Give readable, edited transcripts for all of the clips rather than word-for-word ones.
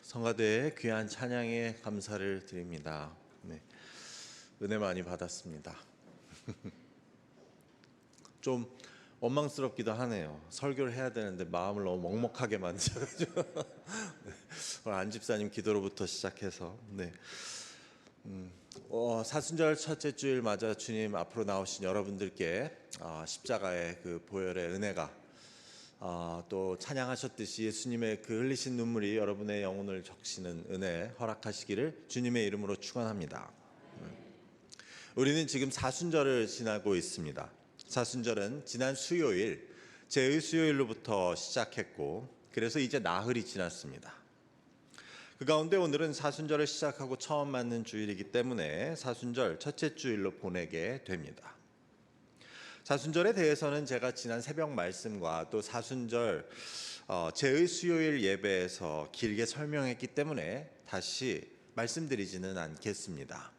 성가대의 귀한 찬양에 감사를 드립니다. 네, 은혜 많이 받았습니다. 좀 원망스럽기도 하네요. 설교를 해야 되는데 마음을 너무 먹먹하게 만들어가지고 오늘 안 집사님 기도로부터 시작해서 사순절 첫째 주일 맞아 주님 앞으로 나오신 여러분들께 십자가의 그 보혈의 은혜가 또 찬양하셨듯이 예수님의 그 흘리신 눈물이 여러분의 영혼을 적시는 은혜 허락하시기를 주님의 이름으로 축원합니다. 우리는 지금 사순절을 지나고 있습니다. 사순절은 지난 수요일 제의 수요일로부터 시작했고 그래서 이제 나흘이 지났습니다. 그 가운데 오늘은 사순절을 시작하고 처음 맞는 주일이기 때문에 사순절 첫째 주일로 보내게 됩니다. 사순절에 대해서는 제가 지난 새벽 말씀과 또 사순절 제의 수요일 예배에서 길게 설명했기 때문에 다시 말씀드리지는 않겠습니다.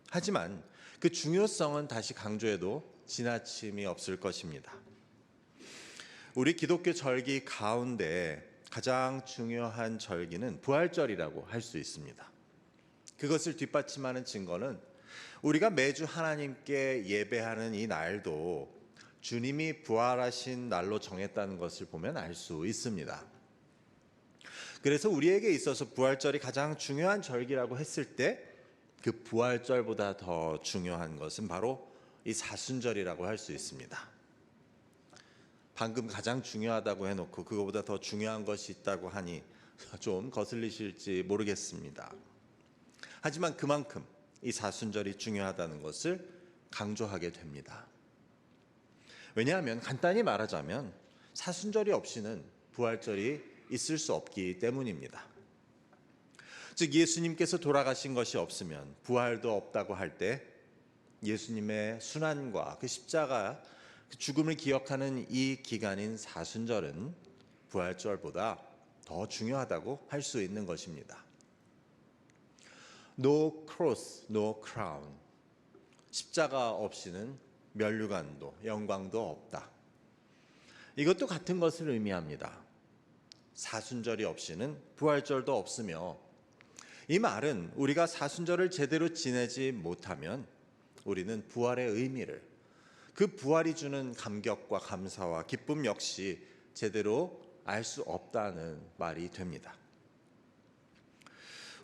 하지만 그 중요성은 다시 강조해도 지나침이 없을 것입니다. 우리 기독교 절기 가운데 가장 중요한 절기는 부활절이라고 할 수 있습니다. 그것을 뒷받침하는 증거는 우리가 매주 하나님께 예배하는 이 날도 주님이 부활하신 날로 정했다는 것을 보면 알 수 있습니다. 그래서 우리에게 있어서 부활절이 가장 중요한 절기라고 했을 때 그 부활절보다 더 중요한 것은 바로 이 사순절이라고 할 수 있습니다. 방금 가장 중요하다고 해놓고 그거보다 더 중요한 것이 있다고 하니 좀 거슬리실지 모르겠습니다. 하지만 그만큼 이 사순절이 중요하다는 것을 강조하게 됩니다. 왜냐하면 간단히 말하자면 사순절이 없이는 부활절이 있을 수 없기 때문입니다. 즉 예수님께서 돌아가신 것이 없으면 부활도 없다고 할 때 예수님의 순환과 그 십자가 그 죽음을 기억하는 이 기간인 사순절은 부활절보다 더 중요하다고 할 수 있는 것입니다. No cross, no crown. 십자가 없이는 면류관도 영광도 없다. 이것도 같은 것을 의미합니다. 사순절이 없이는 부활절도 없으며 이 말은 우리가 사순절을 제대로 지내지 못하면 우리는 부활의 의미를 그 부활이 주는 감격과 감사와 기쁨 역시 제대로 알 수 없다는 말이 됩니다.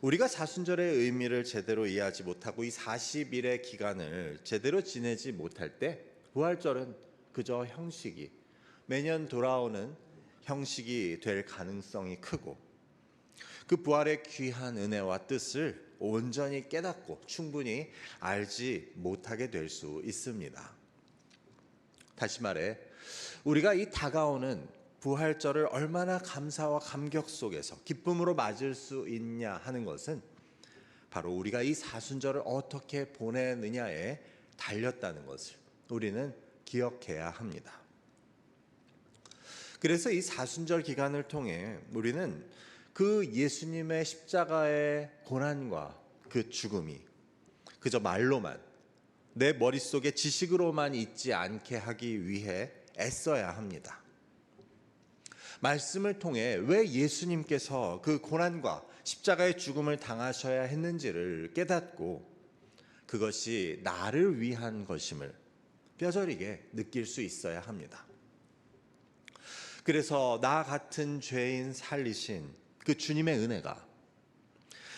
우리가 사순절의 의미를 제대로 이해하지 못하고 이 40일의 기간을 제대로 지내지 못할 때 부활절은 그저 형식이 매년 돌아오는 형식이 될 가능성이 크고 그 부활의 귀한 은혜와 뜻을 온전히 깨닫고 충분히 알지 못하게 될 수 있습니다. 다시 말해 우리가 이 다가오는 부활절을 얼마나 감사와 감격 속에서 기쁨으로 맞을 수 있냐 하는 것은 바로 우리가 이 사순절을 어떻게 보내느냐에 달렸다는 것을 우리는 기억해야 합니다. 그래서 이 사순절 기간을 통해 우리는 그 예수님의 십자가의 고난과 그 죽음이 그저 말로만 내 머릿속에 지식으로만 있지 않게 하기 위해 애써야 합니다. 말씀을 통해 왜 예수님께서 그 고난과 십자가의 죽음을 당하셔야 했는지를 깨닫고 그것이 나를 위한 것임을 뼈저리게 느낄 수 있어야 합니다. 그래서 나 같은 죄인 살리신 그 주님의 은혜가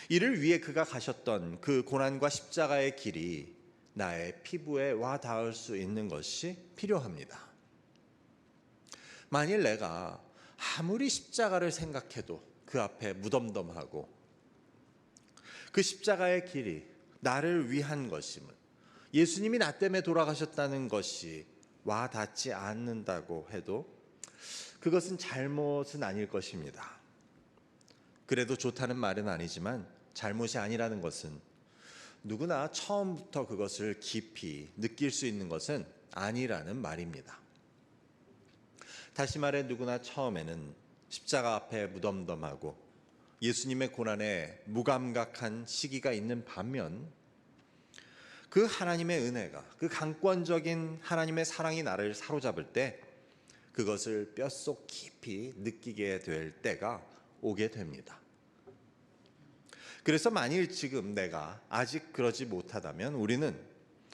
이를 위해 그가 가셨던 그 고난과 십자가의 길이 나의 피부에 와 닿을 수 있는 것이 필요합니다. 만일 내가 아무리 십자가를 생각해도 그 앞에 무덤덤하고 그 십자가의 길이 나를 위한 것임을 예수님이 나 때문에 돌아가셨다는 것이 와 닿지 않는다고 해도 그것은 잘못은 아닐 것입니다. 그래도 좋다는 말은 아니지만 잘못이 아니라는 것은 누구나 처음부터 그것을 깊이 느낄 수 있는 것은 아니라는 말입니다. 다시 말해 누구나 처음에는 십자가 앞에 무덤덤하고 예수님의 고난에 무감각한 시기가 있는 반면 그 하나님의 은혜가 그 강권적인 하나님의 사랑이 나를 사로잡을 때 그것을 뼛속 깊이 느끼게 될 때가 오게 됩니다. 그래서 만일 지금 내가 아직 그러지 못하다면 우리는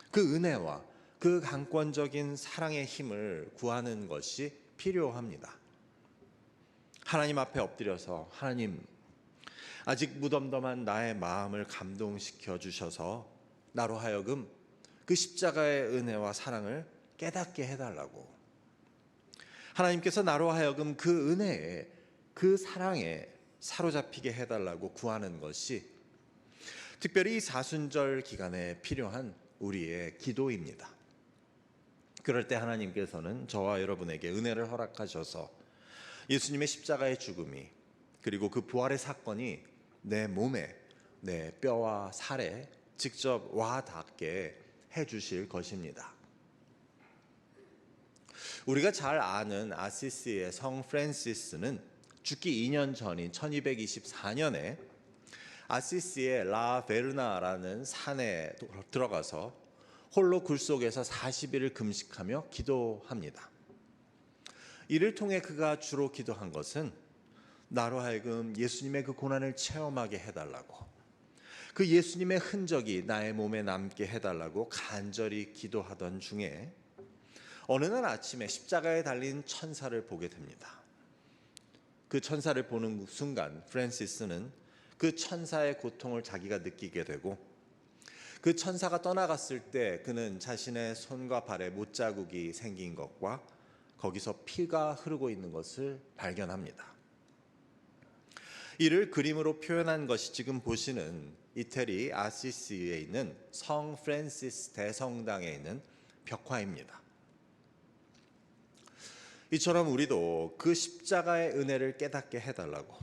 그 은혜와 그 강권적인 사랑의 힘을 구하는 것이 필요합니다. 하나님 앞에 엎드려서 하나님, 아직 무덤덤한 나의 마음을 감동시켜 주셔서 나로 하여금 그 십자가의 은혜와 사랑을 깨닫게 해달라고, 하나님께서 나로 하여금 그 은혜에, 그 사랑에 사로잡히게 해달라고 구하는 것이 특별히 이 사순절 기간에 필요한 우리의 기도입니다. 그럴 때 하나님께서는 저와 여러분에게 은혜를 허락하셔서 예수님의 십자가의 죽음이, 그리고 그 부활의 사건이 내 몸에, 내 뼈와 살에 직접 와 닿게 해주실 것입니다. 우리가 잘 아는 아시시의 성 프란시스는 죽기 2년 전인 1224년에 아시시의 라 베르나라는 산에 들어가서 홀로 굴 속에서 40일을 금식하며 기도합니다. 이를 통해 그가 주로 기도한 것은 나로 하여금 예수님의 그 고난을 체험하게 해달라고, 그 예수님의 흔적이 나의 몸에 남게 해달라고 간절히 기도하던 중에 어느 날 아침에 십자가에 달린 천사를 보게 됩니다. 그 천사를 보는 순간 프란시스는 그 천사의 고통을 자기가 느끼게 되고, 그 천사가 떠나갔을 때 그는 자신의 손과 발에 못자국이 생긴 것과 거기서 피가 흐르고 있는 것을 발견합니다. 이를 그림으로 표현한 것이 지금 보시는 이태리 아시시에 있는 성 프란시스 대성당에 있는 벽화입니다. 이처럼 우리도 그 십자가의 은혜를 깨닫게 해달라고,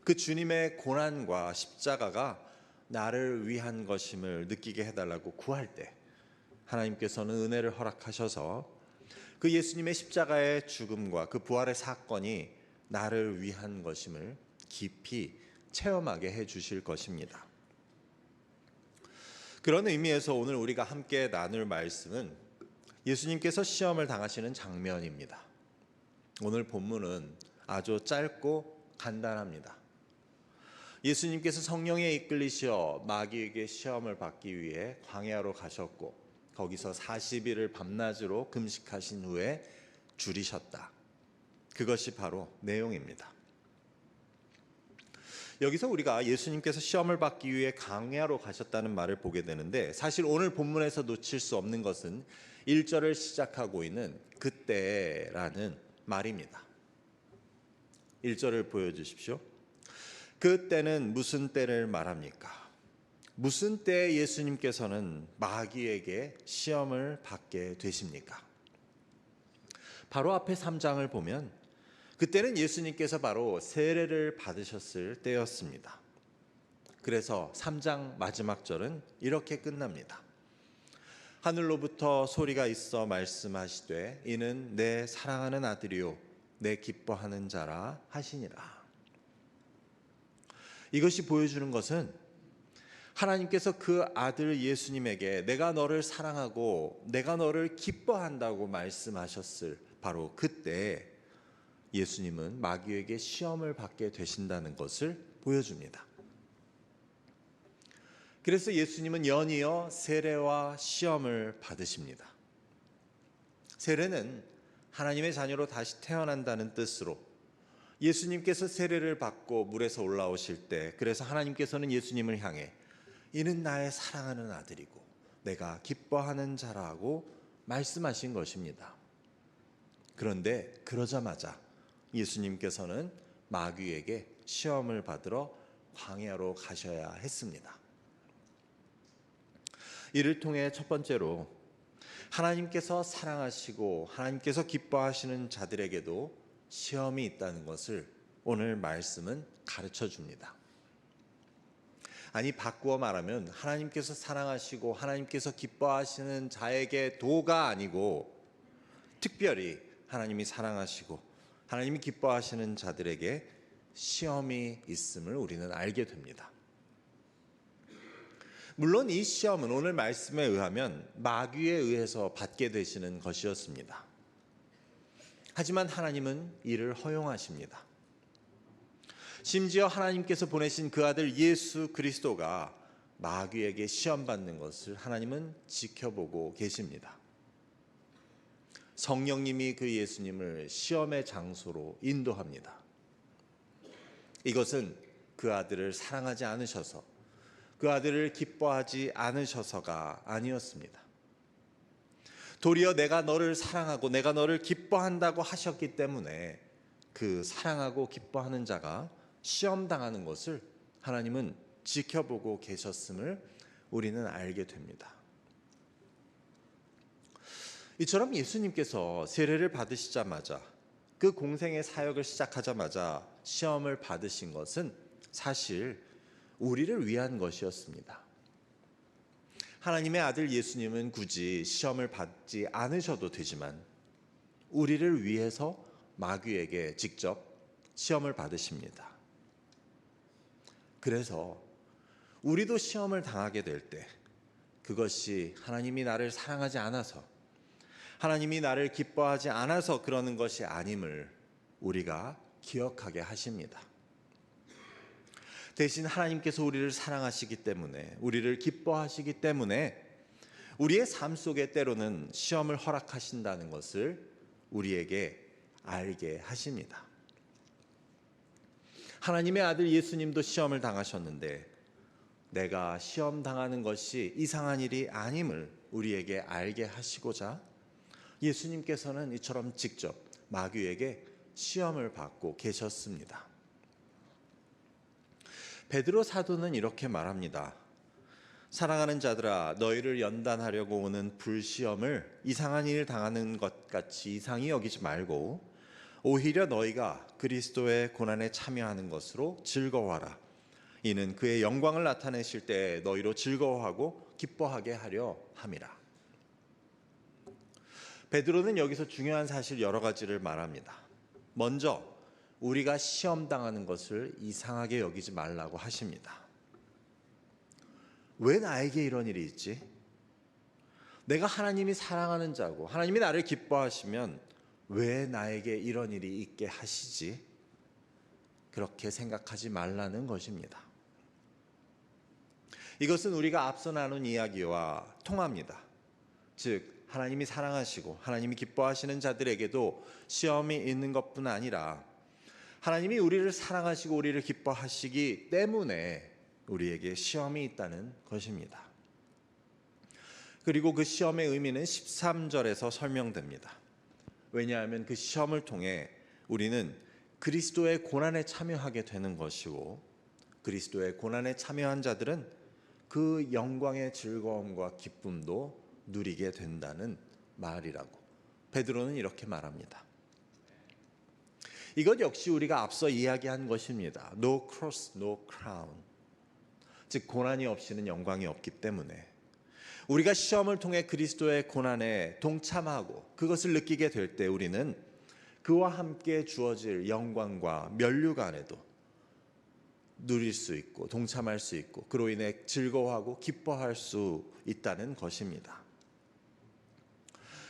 그 주님의 고난과 십자가가 나를 위한 것임을 느끼게 해달라고 구할 때 하나님께서는 은혜를 허락하셔서 그 예수님의 십자가의 죽음과 그 부활의 사건이 나를 위한 것임을 깊이 체험하게 해주실 것입니다. 그런 의미에서 오늘 우리가 함께 나눌 말씀은 예수님께서 시험을 당하시는 장면입니다. 오늘 본문은 아주 짧고 간단합니다. 예수님께서 성령에 이끌리시어 마귀에게 시험을 받기 위해 광야로 가셨고 거기서 40일을 밤낮으로 금식하신 후에 줄이셨다. 그것이 바로 내용입니다. 여기서 우리가 예수님께서 시험을 받기 위해 광야로 가셨다는 말을 보게 되는데, 사실 오늘 본문에서 놓칠 수 없는 것은 1절을 시작하고 있는 그때라는 말입니다. 1절을 보여주십시오. 그때는 무슨 때를 말합니까? 무슨 때에 예수님께서는 마귀에게 시험을 받게 되십니까? 바로 앞에 3장을 보면 그때는 예수님께서 바로 세례를 받으셨을 때였습니다. 그래서 3장 마지막 절은 이렇게 끝납니다. 하늘로부터 소리가 있어 말씀하시되 이는 내 사랑하는 아들이요 내 기뻐하는 자라 하시니라. 이것이 보여주는 것은 하나님께서 그 아들 예수님에게 내가 너를 사랑하고 내가 너를 기뻐한다고 말씀하셨을 바로 그때 예수님은 마귀에게 시험을 받게 되신다는 것을 보여줍니다. 그래서 예수님은 연이어 세례와 시험을 받으십니다. 세례는 하나님의 자녀로 다시 태어난다는 뜻으로 예수님께서 세례를 받고 물에서 올라오실 때, 그래서 하나님께서는 예수님을 향해 이는 나의 사랑하는 아들이고 내가 기뻐하는 자라고 말씀하신 것입니다. 그런데 그러자마자 예수님께서는 마귀에게 시험을 받으러 광야로 가셔야 했습니다. 이를 통해 첫 번째로 하나님께서 사랑하시고 하나님께서 기뻐하시는 자들에게도 시험이 있다는 것을 오늘 말씀은 가르쳐 줍니다. 아니, 바꾸어 말하면 하나님께서 사랑하시고 하나님께서 기뻐하시는 자에게 도가 아니고 특별히 하나님이 사랑하시고 하나님이 기뻐하시는 자들에게 시험이 있음을 우리는 알게 됩니다. 물론 이 시험은 오늘 말씀에 의하면 마귀에 의해서 받게 되시는 것이었습니다. 하지만 하나님은 이를 허용하십니다. 심지어 하나님께서 보내신 그 아들 예수 그리스도가 마귀에게 시험받는 것을 하나님은 지켜보고 계십니다. 성령님이 그 예수님을 시험의 장소로 인도합니다. 이것은 그 아들을 사랑하지 않으셔서, 그 아들을 기뻐하지 않으셔서가 아니었습니다. 도리어 내가 너를 사랑하고 내가 너를 기뻐한다고 하셨기 때문에 그 사랑하고 기뻐하는 자가 시험당하는 것을 하나님은 지켜보고 계셨음을 우리는 알게 됩니다. 이처럼 예수님께서 세례를 받으시자마자, 그 공생의 사역을 시작하자마자 시험을 받으신 것은 사실 우리를 위한 것이었습니다. 하나님의 아들 예수님은 굳이 시험을 받지 않으셔도 되지만 우리를 위해서 마귀에게 직접 시험을 받으십니다. 그래서 우리도 시험을 당하게 될 때 그것이 하나님이 나를 사랑하지 않아서, 하나님이 나를 기뻐하지 않아서 그러는 것이 아님을 우리가 기억하게 하십니다. 대신 하나님께서 우리를 사랑하시기 때문에, 우리를 기뻐하시기 때문에 우리의 삶 속에 때로는 시험을 허락하신다는 것을 우리에게 알게 하십니다. 하나님의 아들 예수님도 시험을 당하셨는데 내가 시험 당하는 것이 이상한 일이 아님을 우리에게 알게 하시고자 예수님께서는 이처럼 직접 마귀에게 시험을 받고 계셨습니다. 베드로 사도는 이렇게 말합니다. 사랑하는 자들아, 너희를 연단하려고 오는 불시험을 이상한 일 당하는 것 같이 이상히 여기지 말고 오히려 너희가 그리스도의 고난에 참여하는 것으로 즐거워하라. 이는 그의 영광을 나타내실 때 너희로 즐거워하고 기뻐하게 하려 함이라. 베드로는 여기서 중요한 사실 여러 가지를 말합니다. 먼저 우리가 시험 당하는 것을 이상하게 여기지 말라고 하십니다. 왜 나에게 이런 일이 있지? 내가 하나님이 사랑하는 자고 하나님이 나를 기뻐하시면 왜 나에게 이런 일이 있게 하시지? 그렇게 생각하지 말라는 것입니다. 이것은 우리가 앞서 나눈 이야기와 통합니다. 즉 하나님이 사랑하시고 하나님이 기뻐하시는 자들에게도 시험이 있는 것뿐 아니라 하나님이 우리를 사랑하시고 우리를 기뻐하시기 때문에 우리에게 시험이 있다는 것입니다. 그리고 그 시험의 의미는 13절에서 설명됩니다. 왜냐하면 그 시험을 통해 우리는 그리스도의 고난에 참여하게 되는 것이고 그리스도의 고난에 참여한 자들은 그 영광의 즐거움과 기쁨도 누리게 된다는 말이라고 베드로는 이렇게 말합니다. 이것 역시 우리가 앞서 이야기한 것입니다. No cross, no crown. 즉 고난이 없이는 영광이 없기 때문에 우리가 시험을 통해 그리스도의 고난에 동참하고 그것을 느끼게 될 때 우리는 그와 함께 주어질 영광과 면류관에도 누릴 수 있고 동참할 수 있고 그로 인해 즐거워하고 기뻐할 수 있다는 것입니다.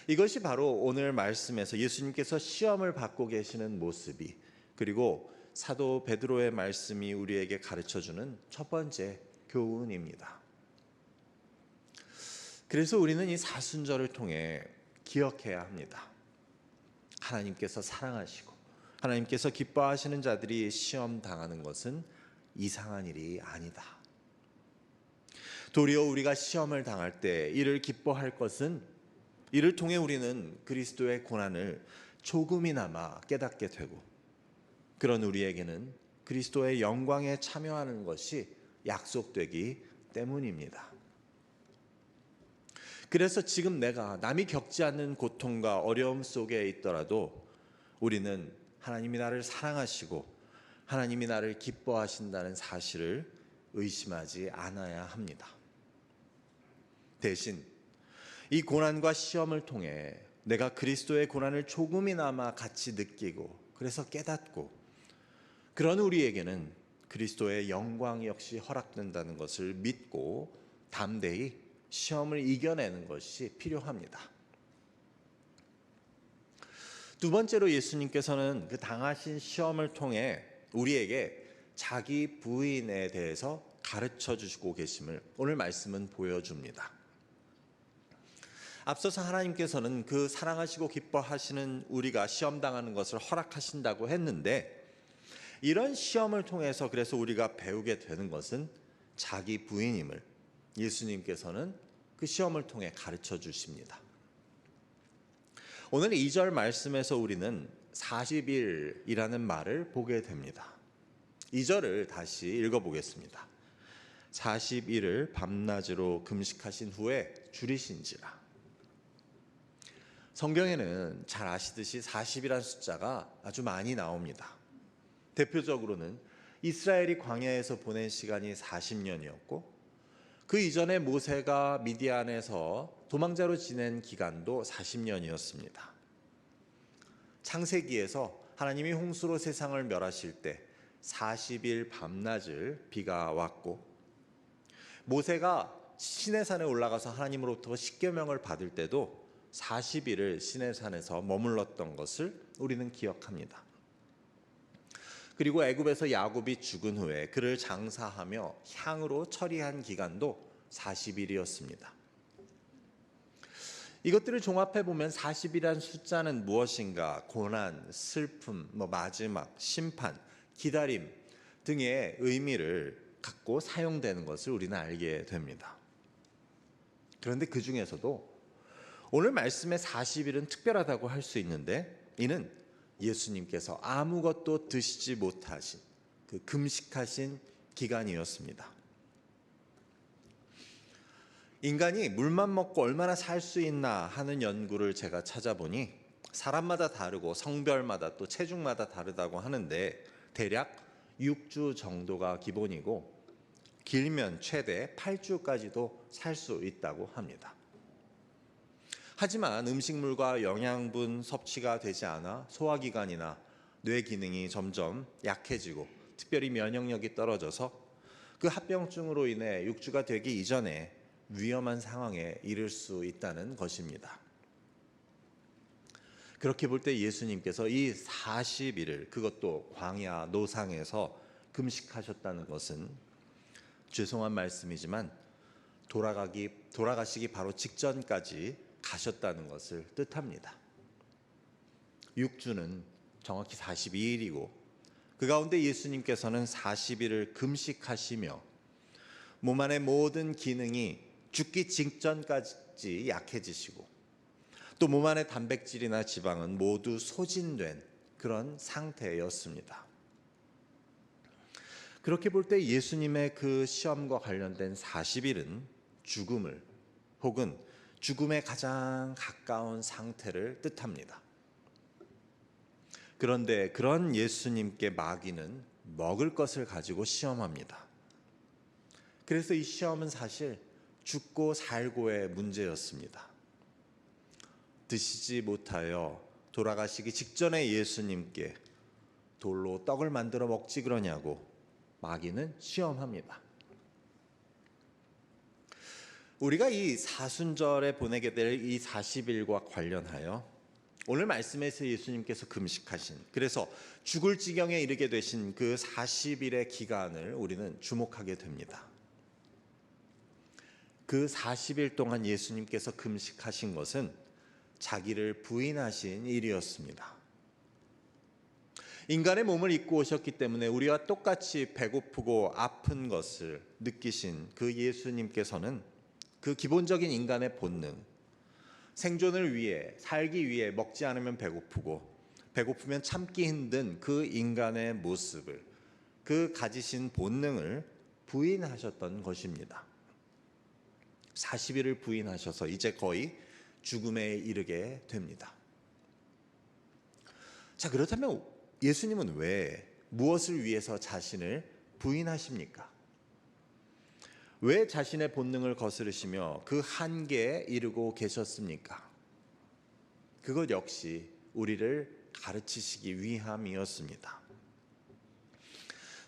이것이 바로 오늘 말씀에서 예수님께서 시험을 받고 계시는 모습이 그리고 사도 베드로의 말씀이 우리에게 가르쳐주는 첫 번째 교훈입니다. 그래서 우리는 이 사순절을 통해 기억해야 합니다. 하나님께서 사랑하시고 하나님께서 기뻐하시는 자들이 시험 당하는 것은 이상한 일이 아니다. 도리어 우리가 시험을 당할 때 이를 기뻐할 것은 이를 통해 우리는 그리스도의 고난을 조금이나마 깨닫게 되고 그런 우리에게는 그리스도의 영광에 참여하는 것이 약속되기 때문입니다. 그래서 지금 내가 남이 겪지 않는 고통과 어려움 속에 있더라도 우리는 하나님이 나를 사랑하시고 하나님이 나를 기뻐하신다는 사실을 의심하지 않아야 합니다. 대신 이 고난과 시험을 통해 내가 그리스도의 고난을 조금이나마 같이 느끼고 그래서 깨닫고 그런 우리에게는 그리스도의 영광 역시 허락된다는 것을 믿고 담대히 시험을 이겨내는 것이 필요합니다. 두 번째로 예수님께서는 그 당하신 시험을 통해 우리에게 자기 부인에 대해서 가르쳐 주시고 계심을 오늘 말씀은 보여줍니다. 앞서서 하나님께서는 그 사랑하시고 기뻐하시는 우리가 시험당하는 것을 허락하신다고 했는데, 이런 시험을 통해서 그래서 우리가 배우게 되는 것은 자기 부인임을 예수님께서는 그 시험을 통해 가르쳐 주십니다. 오늘 2절 말씀에서 우리는 40일이라는 말을 보게 됩니다. 2절을 다시 읽어보겠습니다. 40일을 밤낮으로 금식하신 후에 줄이신지라. 성경에는 잘 아시듯이 40이라는 숫자가 아주 많이 나옵니다. 대표적으로는 이스라엘이 광야에서 보낸 시간이 40년이었고, 그 이전에 모세가 미디안에서 도망자로 지낸 기간도 40년이었습니다. 창세기에서 하나님이 홍수로 세상을 멸하실 때 40일 밤낮을 비가 왔고, 모세가 시내산에 올라가서 하나님으로부터 십계명을 받을 때도 40일을 시내산에서 머물렀던 것을 우리는 기억합니다. 그리고 애굽에서 야곱이 죽은 후에 그를 장사하며 향으로 처리한 기간도 40일이었습니다. 이것들을 종합해 보면 40이란 숫자는 무엇인가? 고난, 슬픔, 마지막, 심판, 기다림 등의 의미를 갖고 사용되는 것을 우리는 알게 됩니다. 그런데 그 중에서도 오늘 말씀의 40일은 특별하다고 할 수 있는데, 이는 예수님께서 아무것도 드시지 못하신 그 금식하신 기간이었습니다. 인간이 물만 먹고 얼마나 살 수 있나 하는 연구를 제가 찾아보니 사람마다 다르고 성별마다 또 체중마다 다르다고 하는데, 대략 6주 정도가 기본이고 길면 최대 8주까지도 살 수 있다고 합니다. 하지만 음식물과 영양분 섭취가 되지 않아 소화기관이나 뇌 기능이 점점 약해지고 특별히 면역력이 떨어져서 그 합병증으로 인해 6주가 되기 이전에 위험한 상황에 이를 수 있다는 것입니다. 그렇게 볼 때 예수님께서 이 40일을, 그것도 광야 노상에서 금식하셨다는 것은 죄송한 말씀이지만 돌아가시기 바로 직전까지 가셨다는 것을 뜻합니다. 6주는 정확히 42일이고 그 가운데 예수님께서는 40일을 금식하시며 몸 안의 모든 기능이 죽기 직전까지 약해지시고 또 몸 안의 단백질이나 지방은 모두 소진된 그런 상태였습니다. 그렇게 볼 때 예수님의 그 시험과 관련된 40일은 죽음을 혹은 죽음에 가장 가까운 상태를 뜻합니다. 그런데 그런 예수님께 마귀는 먹을 것을 가지고 시험합니다. 그래서 이 시험은 사실 죽고 살고의 문제였습니다. 드시지 못하여 돌아가시기 직전에 예수님께 돌로 떡을 만들어 먹지 그러냐고 마귀는 시험합니다. 우리가 이 사순절에 보내게 될 이 40일과 관련하여 오늘 말씀에서 예수님께서 금식하신, 그래서 죽을 지경에 이르게 되신 그 40일의 기간을 우리는 주목하게 됩니다. 그 40일 동안 예수님께서 금식하신 것은 자기를 부인하신 일이었습니다. 인간의 몸을 입고 오셨기 때문에 우리와 똑같이 배고프고 아픈 것을 느끼신 그 예수님께서는 그 기본적인 인간의 본능, 생존을 위해, 살기 위해 먹지 않으면 배고프고 배고프면 참기 힘든 그 인간의 모습을, 그 가지신 본능을 부인하셨던 것입니다. 40일을 부인하셔서 이제 거의 죽음에 이르게 됩니다. 자, 그렇다면 예수님은 왜, 무엇을 위해서 자신을 부인하십니까? 왜 자신의 본능을 거스르시며 그 한계에 이르고 계셨습니까? 그것 역시 우리를 가르치시기 위함이었습니다.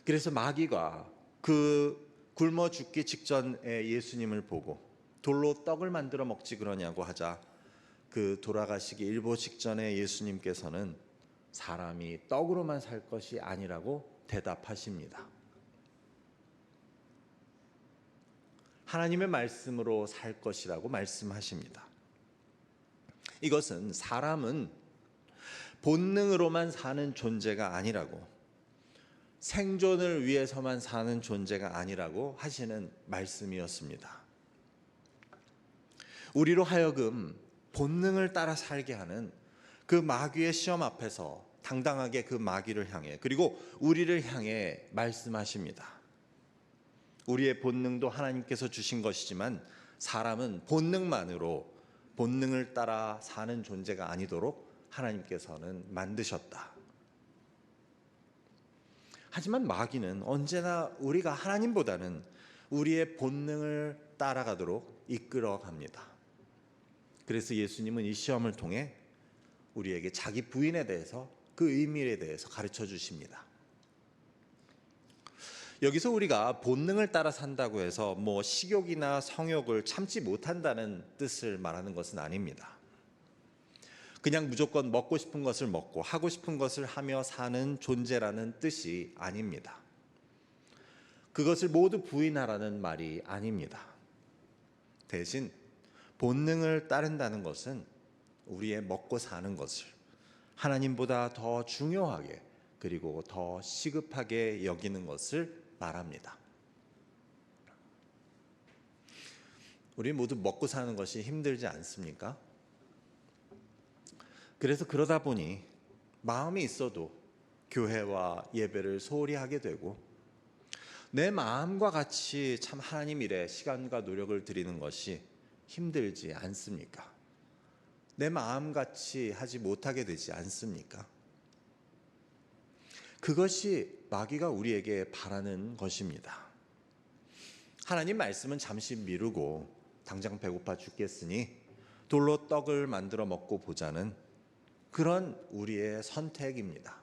그래서 마귀가 그 굶어 죽기 직전에 예수님을 보고 돌로 떡을 만들어 먹지 그러냐고 하자, 그 돌아가시기 일보 직전에 예수님께서는 사람이 떡으로만 살 것이 아니라고 대답하십니다. 하나님의 말씀으로 살 것이라고 말씀하십니다. 이것은 사람은 본능으로만 사는 존재가 아니라고, 생존을 위해서만 사는 존재가 아니라고 하시는 말씀이었습니다. 우리로 하여금 본능을 따라 살게 하는 그 마귀의 시험 앞에서 당당하게 그 마귀를 향해, 그리고 우리를 향해 말씀하십니다. 우리의 본능도 하나님께서 주신 것이지만 사람은 본능만으로 본능을 따라 사는 존재가 아니도록 하나님께서는 만드셨다. 하지만 마귀는 언제나 우리가 하나님보다는 우리의 본능을 따라가도록 이끌어갑니다. 그래서 예수님은 이 시험을 통해 우리에게 자기 부인에 대해서, 그 의미에 대해서 가르쳐 주십니다. 여기서 우리가 본능을 따라 산다고 해서 식욕이나 성욕을 참지 못한다는 뜻을 말하는 것은 아닙니다. 그냥 무조건 먹고 싶은 것을 먹고 하고 싶은 것을 하며 사는 존재라는 뜻이 아닙니다. 그것을 모두 부인하라는 말이 아닙니다. 대신 본능을 따른다는 것은 우리의 먹고 사는 것을 하나님보다 더 중요하게, 그리고 더 시급하게 여기는 것을 말합니다. 우리 모두 먹고 사는 것이 힘들지 않습니까? 그래서 그러다 보니 마음이 있어도 교회와 예배를 소홀히 하게 되고, 내 마음과 같이 참 하나님 일에 시간과 노력을 드리는 것이 힘들지 않습니까? 내 마음같이 하지 못하게 되지 않습니까? 그것이 마귀가 우리에게 바라는 것입니다. 하나님 말씀은 잠시 미루고 당장 배고파 죽겠으니 돌로 떡을 만들어 먹고 보자는 그런 우리의 선택입니다.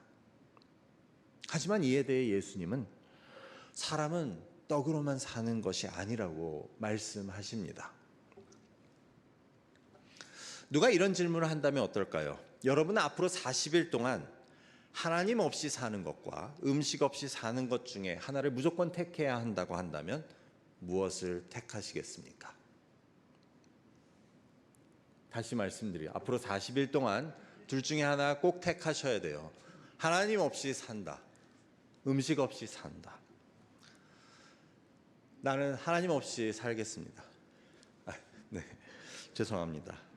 하지만 이에 대해 예수님은 사람은 떡으로만 사는 것이 아니라고 말씀하십니다. 누가 이런 질문을 한다면 어떨까요? 여러분은 앞으로 40일 동안 하나님 없이 사는 것과 음식 없이 사는 것 중에 하나를 무조건 택해야 한다고 한다면 무엇을 택하시겠습니까? 다시 말씀드려요. 앞으로 40일 동안 둘 중에 하나 꼭 택하셔야 돼요. 하나님 없이 산다, 음식 없이 산다. 나는 하나님 없이 살겠습니다. 네, 죄송합니다.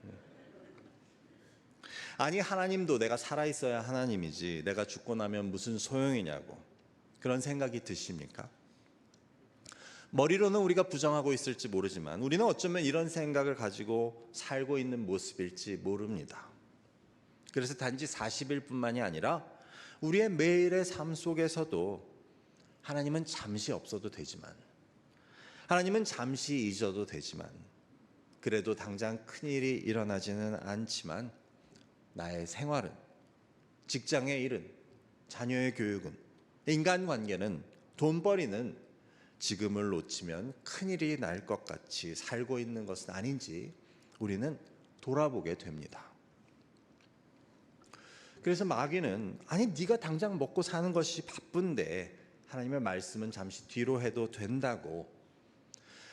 아니, 하나님도 내가 살아있어야 하나님이지 내가 죽고 나면 무슨 소용이냐고 그런 생각이 드십니까? 머리로는 우리가 부정하고 있을지 모르지만 우리는 어쩌면 이런 생각을 가지고 살고 있는 모습일지 모릅니다. 그래서 단지 40일뿐만이 아니라 우리의 매일의 삶 속에서도 하나님은 잠시 없어도 되지만, 하나님은 잠시 잊어도 되지만, 그래도 당장 큰일이 일어나지는 않지만 나의 생활은, 직장의 일은, 자녀의 교육은, 인간관계는, 돈벌이는 지금을 놓치면 큰일이 날 것 같이 살고 있는 것은 아닌지 우리는 돌아보게 됩니다. 그래서 마귀는 아니, 네가 당장 먹고 사는 것이 바쁜데 하나님의 말씀은 잠시 뒤로 해도 된다고,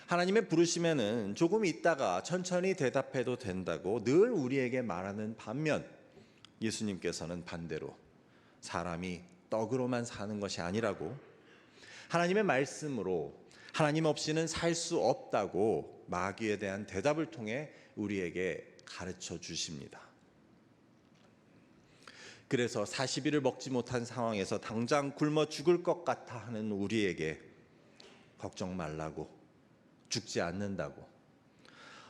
하나님의 부르심에는 조금 있다가 천천히 대답해도 된다고 늘 우리에게 말하는 반면, 예수님께서는 반대로 사람이 떡으로만 사는 것이 아니라고, 하나님의 말씀으로 하나님 없이는 살 수 없다고 마귀에 대한 대답을 통해 우리에게 가르쳐 주십니다. 그래서 40일을 먹지 못한 상황에서 당장 굶어 죽을 것 같아 하는 우리에게 걱정 말라고, 죽지 않는다고,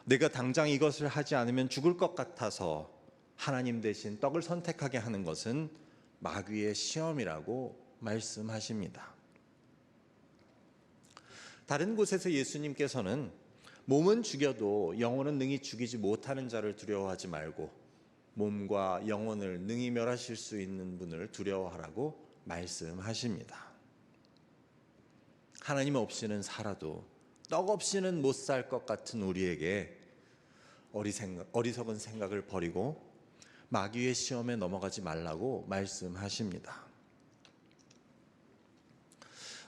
내가 당장 이것을 하지 않으면 죽을 것 같아서 하나님 대신 떡을 선택하게 하는 것은 마귀의 시험이라고 말씀하십니다. 다른 곳에서 예수님께서는 몸은 죽여도 영혼은 능히 죽이지 못하는 자를 두려워하지 말고 몸과 영혼을 능히 멸하실 수 있는 분을 두려워하라고 말씀하십니다. 하나님 없이는 살아도 떡 없이는 못 살 것 같은 우리에게 어리석은 생각을 버리고 마귀의 시험에 넘어가지 말라고 말씀하십니다.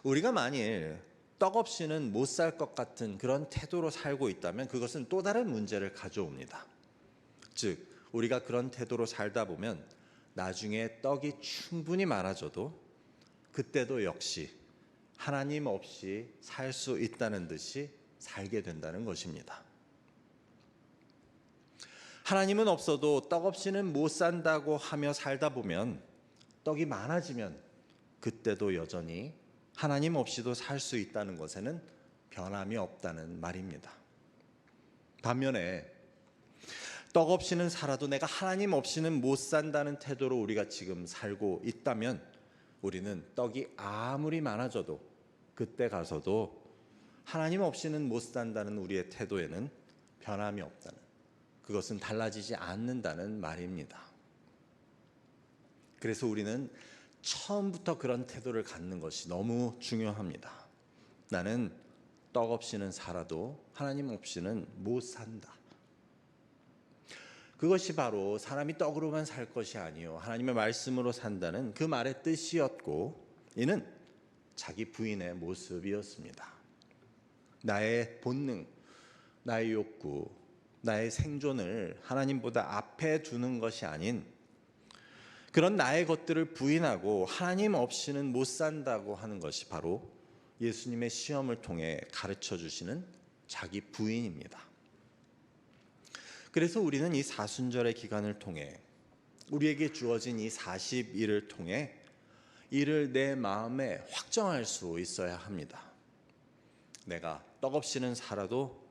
우리가 만일 떡 없이는 못 살 것 같은 그런 태도로 살고 있다면 그것은 또 다른 문제를 가져옵니다. 즉 우리가 그런 태도로 살다 보면 나중에 떡이 충분히 많아져도 그때도 역시 하나님 없이 살 수 있다는 듯이 살게 된다는 것입니다. 하나님은 없어도 떡 없이는 못 산다고 하며 살다 보면 떡이 많아지면 그때도 여전히 하나님 없이도 살 수 있다는 것에는 변함이 없다는 말입니다. 반면에 떡 없이는 살아도 내가 하나님 없이는 못 산다는 태도로 우리가 지금 살고 있다면 우리는 떡이 아무리 많아져도 그때 가서도 하나님 없이는 못 산다는 우리의 태도에는 변함이 없다는, 그것은 달라지지 않는다는 말입니다. 그래서 우리는 처음부터 그런 태도를 갖는 것이 너무 중요합니다. 나는 떡 없이는 살아도 하나님 없이는 못 산다. 그것이 바로 사람이 떡으로만 살 것이 아니요 하나님의 말씀으로 산다는 그 말의 뜻이었고, 이는 자기 부인의 모습이었습니다. 나의 본능, 나의 욕구, 나의 생존을 하나님보다 앞에 두는 것이 아닌 그런 나의 것들을 부인하고 하나님 없이는 못 산다고 하는 것이 바로 예수님의 시험을 통해 가르쳐 주시는 자기 부인입니다. 그래서 우리는 이 사순절의 기간을 통해 우리에게 주어진 이 40일을 통해 이를 내 마음에 확정할 수 있어야 합니다. 내가 떡 없이는 살아도,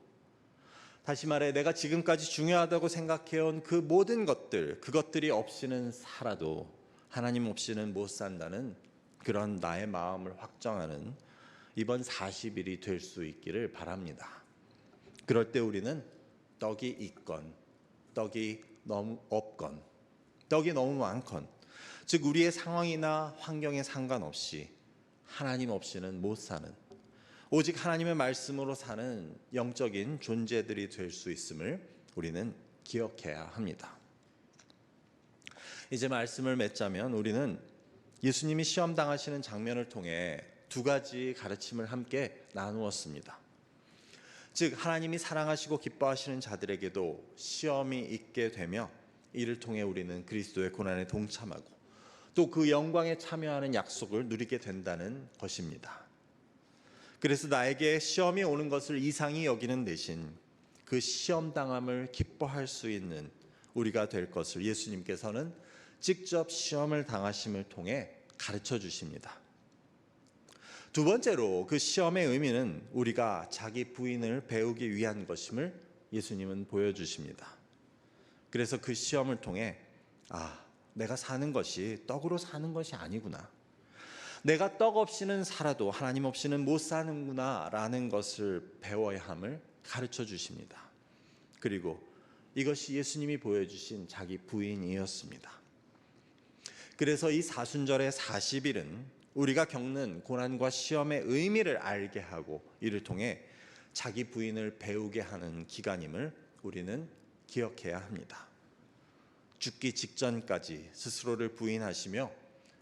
다시 말해 내가 지금까지 중요하다고 생각해온 그 모든 것들, 그것들이 없이는 살아도 하나님 없이는 못 산다는 그런 나의 마음을 확정하는 이번 40일이 될 수 있기를 바랍니다. 그럴 때 우리는 떡이 있건 떡이 너무 없건 떡이 너무 많건, 즉 우리의 상황이나 환경에 상관없이 하나님 없이는 못 사는, 오직 하나님의 말씀으로 사는 영적인 존재들이 될 수 있음을 우리는 기억해야 합니다. 이제 말씀을 맺자면 우리는 예수님이 시험 당하시는 장면을 통해 두 가지 가르침을 함께 나누었습니다. 즉 하나님이 사랑하시고 기뻐하시는 자들에게도 시험이 있게 되며 이를 통해 우리는 그리스도의 고난에 동참하고 또 그 영광에 참여하는 약속을 누리게 된다는 것입니다. 그래서 나에게 시험이 오는 것을 이상히 여기는 대신 그 시험 당함을 기뻐할 수 있는 우리가 될 것을 예수님께서는 직접 시험을 당하심을 통해 가르쳐 주십니다. 두 번째로 그 시험의 의미는 우리가 자기 부인을 배우기 위한 것임을 예수님은 보여주십니다. 그래서 그 시험을 통해 내가 사는 것이 떡으로 사는 것이 아니구나, 내가 떡 없이는 살아도 하나님 없이는 못 사는구나 라는 것을 배워야 함을 가르쳐 주십니다. 그리고 이것이 예수님이 보여주신 자기 부인이었습니다. 그래서 이 사순절의 40일은 우리가 겪는 고난과 시험의 의미를 알게 하고 이를 통해 자기 부인을 배우게 하는 기간임을 우리는 기억해야 합니다. 죽기 직전까지 스스로를 부인하시며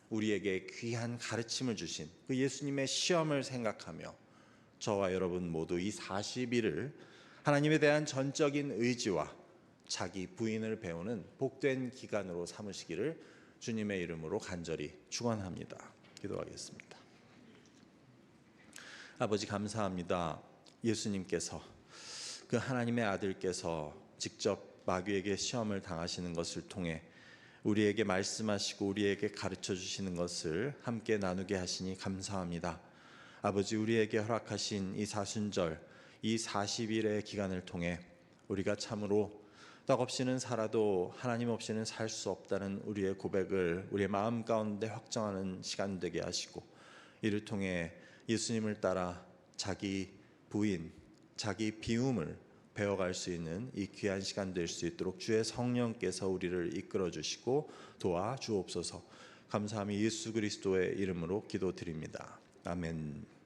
우리에게 귀한 가르침을 주신 그 예수님의 시험을 생각하며 저와 여러분 모두 이 40일을 하나님에 대한 전적인 의지와 자기 부인을 배우는 복된 기간으로 삼으시기를 주님의 이름으로 간절히 축원합니다. 기도하겠습니다. 아버지 감사합니다. 예수님께서 그 하나님의 아들께서 직접 마귀에게 시험을 당하시는 것을 통해 우리에게 말씀하시고 우리에게 가르쳐 주시는 것을 함께 나누게 하시니 감사합니다. 아버지 우리에게 허락하신 이 사순절, 이 40일의 기간을 통해 우리가 참으로 떡 없이는 살아도 하나님 없이는 살 수 없다는 우리의 고백을 우리의 마음 가운데 확정하는 시간 되게 하시고 이를 통해 예수님을 따라 자기 부인, 자기 비움을 배워갈 수 있는 이 귀한 시간 될 수 있도록 주의 성령께서 우리를 이끌어 주시고 도와 주옵소서. 감사함이 예수 그리스도의 이름으로 기도드립니다. 아멘.